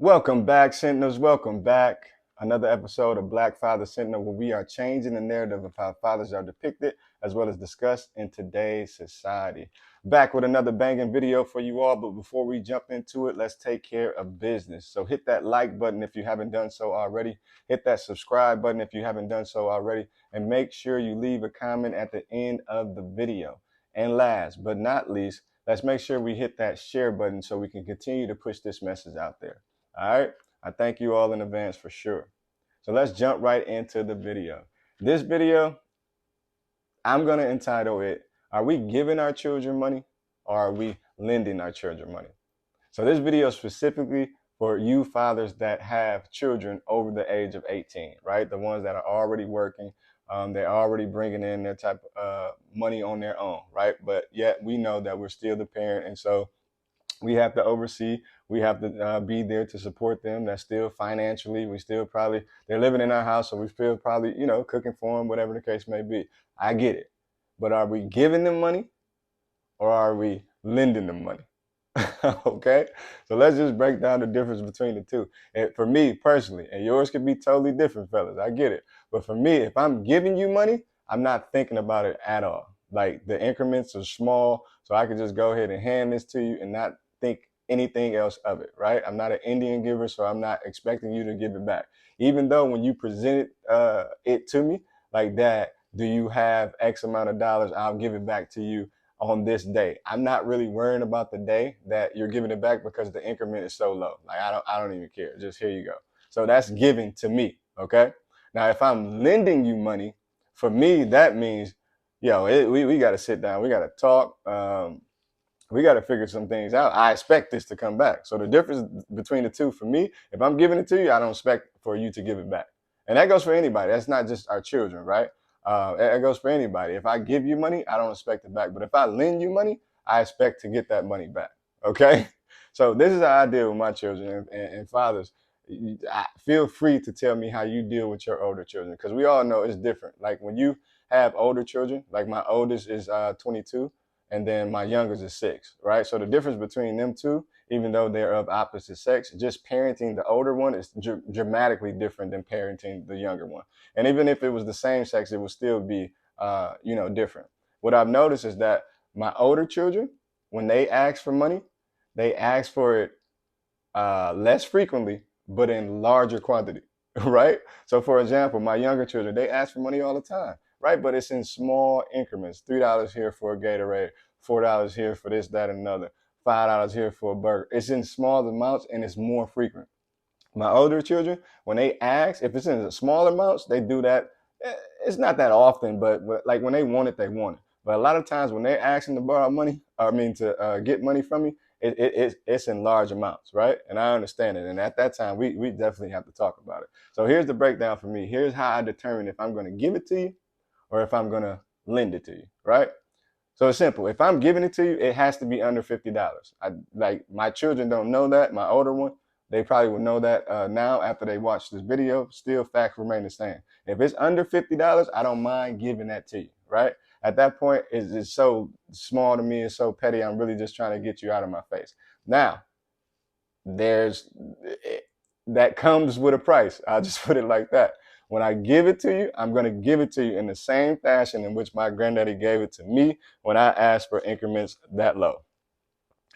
Welcome back, Sentinels. Welcome back. Another episode of Black Father Sentinel, where we are changing the narrative of how fathers are depicted as well as discussed in today's society. Back with another banging video for you all, but before we jump into it, let's take care of business. So hit that like button if you haven't done so already. Hit that subscribe button if you haven't done so already. And make sure you leave a comment at the end of the video. And last but not least, let's make sure we hit that share button so we can continue to push this message out there. All right. I thank you all in advance for sure. So let's jump right into the video. This video, I'm going to entitle it, Are we giving our children money or are we lending our children money? So this video is specifically for you fathers that have children over the age of 18, right? The ones that are already working, they're already bringing in their type of money on their own, right? But yet we know that we're still the parent. And so we have to oversee, we have to be there to support them. That's still financially, we still probably, they're living in our house, so we still probably, cooking for them, whatever the case may be. I get it. But are we giving them money or are we lending them money? Okay, so let's just break down the difference between the two. And for me personally, and yours could be totally different, fellas, I get it. But for me, if I'm giving you money, I'm not thinking about it at all. Like the increments are small, so I could just go ahead and hand this to you and not think anything else of it, right? I'm not an Indian giver, so I'm not expecting you to give it back. Even though when you presented it to me, like, Dad, do you have X amount of dollars? I'll give it back to you on this day. I'm not really worrying about the day that you're giving it back because the increment is so low. Like I don't even care. Just here you go. So that's giving to me. Okay. Now, if I'm lending you money, for me, that means, we got to sit down. We got to talk. We got to figure some things out. I expect this to come back. So the difference between the two for me, if I'm giving it to you, I don't expect for you to give it back. And that goes for anybody. That's not just our children, right? It goes for anybody. If I give you money, I don't expect it back. But if I lend you money, I expect to get that money back. Okay? So this is how I deal with my children and fathers. Feel free to tell me how you deal with your older children, because we all know it's different. Like when you have older children, like my oldest is 22 and then my youngest is 6, right? So the difference between them two, even though they're of opposite sex, just parenting the older one is dramatically different than parenting the younger one. And even if it was the same sex, it would still be, different. What I've noticed is that my older children, when they ask for money, they ask for it less frequently, but in larger quantity, right? So for example, my younger children, they ask for money all the time, right? But it's in small increments. $3 here for a Gatorade, $4 here for this, that, and another, $5 here for a burger. It's in small amounts and it's more frequent. My older children, when they ask, if it's in small amounts, they do that. It's not that often, but like when they want it, they want it. But a lot of times when they're asking to borrow money, to get money from me, it's in large amounts, right? And I understand it. And at that time, we definitely have to talk about it. So here's the breakdown for me. Here's how I determine if I'm going to give it to you or if I'm going to lend it to you, right? So it's simple. If I'm giving it to you, it has to be under $50. Like my children don't know that. My older one, they probably will know that now after they watch this video. Still, facts remain the same. If it's under $50, I don't mind giving that to you, right? At that point, it's so small to me. It's so petty. I'm really just trying to get you out of my face. Now, that comes with a price. I'll just put it like that. When I give it to you, I'm going to give it to you in the same fashion in which my granddaddy gave it to me when I asked for increments that low.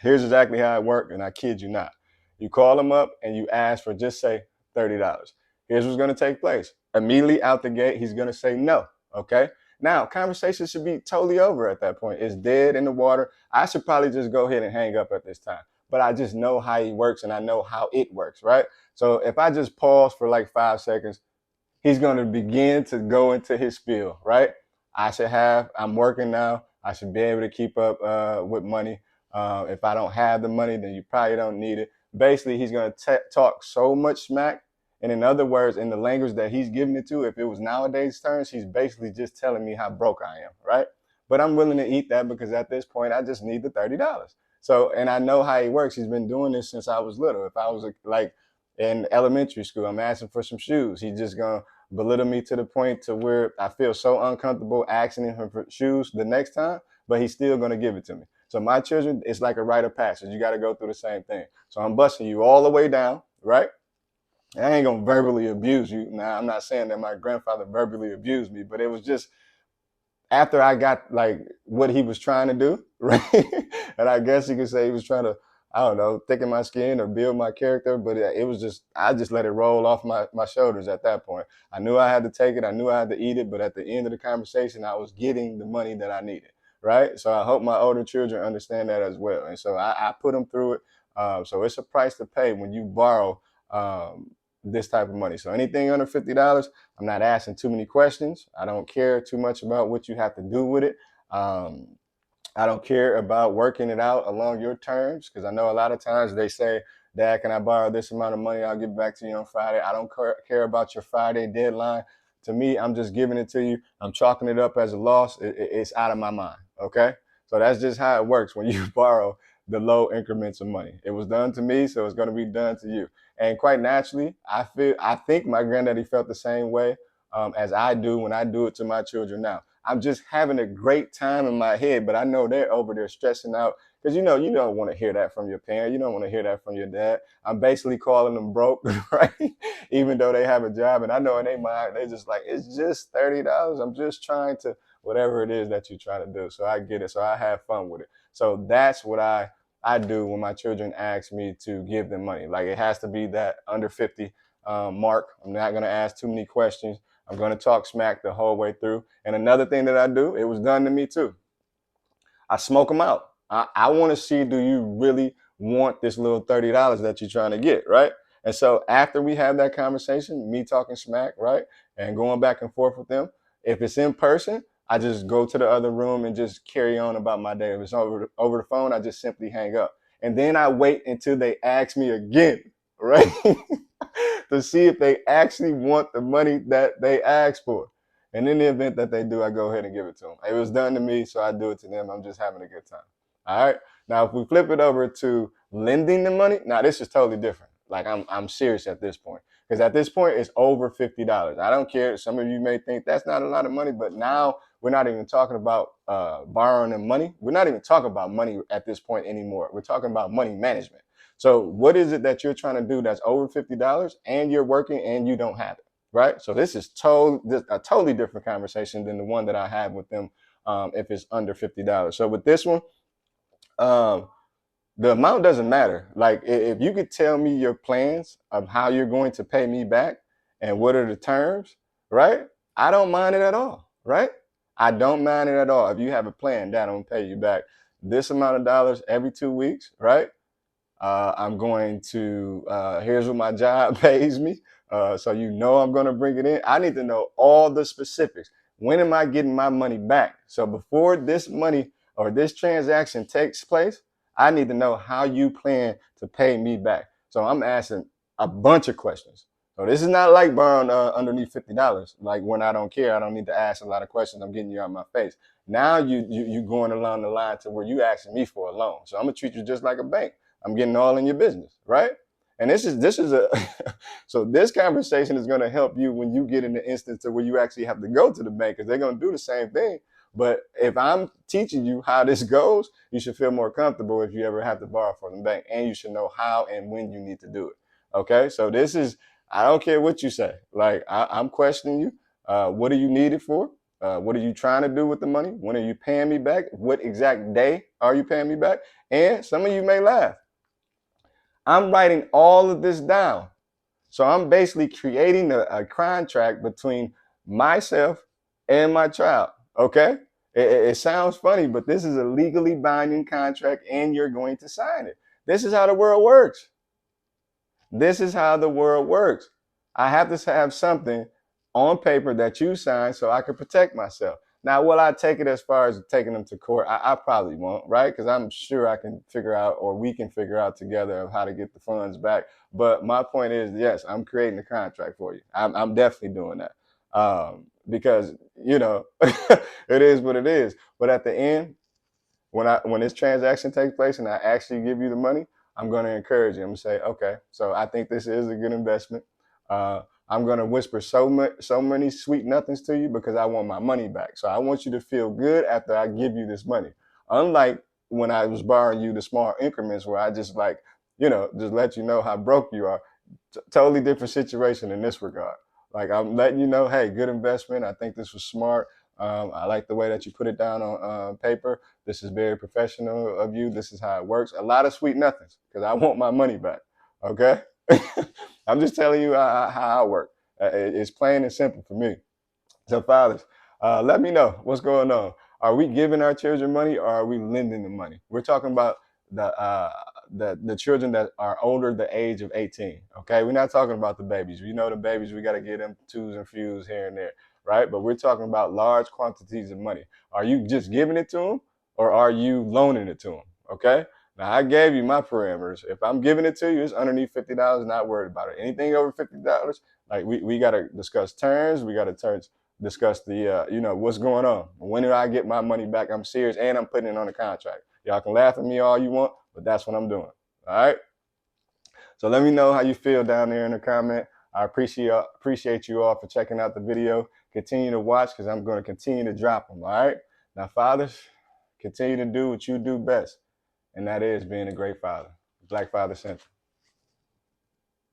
Here's exactly how it worked, and I kid you not. You call him up and you ask for, just say, $30. Here's what's going to take place. Immediately out the gate, he's going to say no, okay? Now, conversation should be totally over at that point. It's dead in the water. I should probably just go ahead and hang up at this time. But I just know how he works and I know how it works, right? So if I just pause for like 5 seconds, he's going to begin to go into his spiel, right? I'm working now. I should be able to keep up with money. If I don't have the money, then you probably don't need it. Basically, he's going to talk so much smack. And in other words, in the language that he's giving it to, if it was nowadays terms, he's basically just telling me how broke I am, right? But I'm willing to eat that because at this point, I just need the $30. So, and I know how he works. He's been doing this since I was little. If I was like in elementary school, I'm asking for some shoes. He's just going to belittle me to the point to where I feel so uncomfortable asking him for shoes the next time, but he's still going to give it to me. So my children, it's like a rite of passage. You got to go through the same thing. So I'm busting you all the way down, right? I ain't gonna verbally abuse you. Now, I'm not saying that my grandfather verbally abused me, but it was just after I got like what he was trying to do, right? And I guess you could say he was trying to, I don't know, thicken my skin or build my character, but it was just, I just let it roll off my shoulders at that point. I knew I had to take it, I knew I had to eat it, but at the end of the conversation, I was getting the money that I needed, right? So I hope my older children understand that as well. And so I put them through it. So it's a price to pay when you borrow this type of money. So anything under $50, I'm not asking too many questions. I don't care too much about what you have to do with it. Um, I don't care about working it out along your terms, because I know a lot of times they say, Dad, can I borrow this amount of money? I'll get back to you on Friday. I don't care about your Friday deadline. To me, I'm just giving it to you. I'm chalking it up as a loss. It's out of my mind. Okay. So that's just how it works when you borrow the low increments of money. It was done to me, so it's going to be done to you. And quite naturally, I think my granddaddy felt the same way as I do when I do it to my children now. I'm just having a great time in my head, but I know they're over there stressing out because you don't want to hear that from your parent. You don't want to hear that from your dad. I'm basically calling them broke, right? Even though they have a job, and I know in their mind they're just like, it's just $30. I'm just trying to whatever it is that you're trying to do. So I get it. So I have fun with it. So that's what I do when my children ask me to give them money. Like it has to be that under 50 mark. I'm not going to ask too many questions. I'm going to talk smack the whole way through. And another thing that I do, it was done to me too. I smoke them out. I want to see, do you really want this little $30 that you're trying to get, right? And so after we have that conversation, me talking smack, right, and going back and forth with them, if it's in person, I just go to the other room and just carry on about my day. If it's over the phone, I just simply hang up. And then I wait until they ask me again, right, to see if they actually want the money that they asked for. And in the event that they do, I go ahead and give it to them. It was done to me, so I do it to them. I'm just having a good time. All right. Now, if we flip it over to lending the money, now this is totally different. Like I'm serious at this point, because at this point it's over $50. I don't care. Some of you may think that's not a lot of money, but now we're not even talking about borrowing the money. We're not even talking about money at this point anymore. We're talking about money management. So what is it that you're trying to do that's over $50 and you're working and you don't have it? Right? So this is a totally different conversation than the one that I have with them if it's under $50. So with this one, um, the amount doesn't matter. Like if you could tell me your plans of how you're going to pay me back and what are the terms, right? I don't mind it at all, right? I don't mind it at all. If you have a plan, Dad, I'm gonna pay you back this amount of dollars every 2 weeks, right? I'm going to, here's what my job pays me. So I'm going to bring it in. I need to know all the specifics. When am I getting my money back? So before this money or this transaction takes place, I need to know how you plan to pay me back. So I'm asking a bunch of questions. So this is not like borrowing underneath $50. Like when I don't care, I don't need to ask a lot of questions. I'm getting you out of my face. Now you going along the line to where you asking me for a loan. So I'm gonna treat you just like a bank. I'm getting all in your business, right? And this is a so this conversation is going to help you when you get in the instance to where you actually have to go to the bank, because they're going to do the same thing. But if I'm teaching you how this goes, you should feel more comfortable if you ever have to borrow from the bank, and you should know how and when you need to do it. Okay, so this is, I don't care what you say. Like I'm questioning you. What do you need it for? What are you trying to do with the money? When are you paying me back? What exact day are you paying me back? And some of you may laugh. I'm writing all of this down. So I'm basically creating a contract between myself and my child. Okay? It sounds funny, but this is a legally binding contract and you're going to sign it. This is how the world works. This is how the world works. I have to have something on paper that you sign so I can protect myself. Now, will I take it as far as taking them to court? I probably won't, right? Because I'm sure I can figure out, or we can figure out together of how to get the funds back. But my point is, yes, I'm creating a contract for you. I'm definitely doing that because, it is what it is. But at the end, when this transaction takes place and I actually give you the money, I'm going to encourage you. I'm going to say, okay, so I think this is a good investment. I'm going to whisper so many sweet nothings to you because I want my money back. So I want you to feel good after I give you this money. Unlike when I was borrowing you the small increments where I just just let you know how broke you are. Totally different situation in this regard. Like I'm letting you know, hey, good investment. I think this was smart. I like the way that you put it down on paper. This is very professional of you. This is how it works. A lot of sweet nothings because I want my money back. Okay. I'm just telling you how I work. It's plain and simple for me. So, fathers, let me know what's going on. Are we giving our children money or are we lending them money? We're talking about the children that are older the age of 18. Okay, we're not talking about the babies. We know the babies, we got to get them twos and fews here and there, right? But we're talking about large quantities of money. Are you just giving it to them or are you loaning it to them? Okay. Now I gave you my parameters. If I'm giving it to you, it's underneath $50. Not worried about it. Anything over $50, like we got to discuss terms. We got to discuss the what's going on. When do I get my money back? I'm serious, and I'm putting it on the contract. Y'all can laugh at me all you want, but that's what I'm doing. All right. So let me know how you feel down there in the comment. I appreciate you all for checking out the video. Continue to watch because I'm going to continue to drop them. All right. Now, fathers, continue to do what you do best, and that is being a great father. Black Father Sentinel.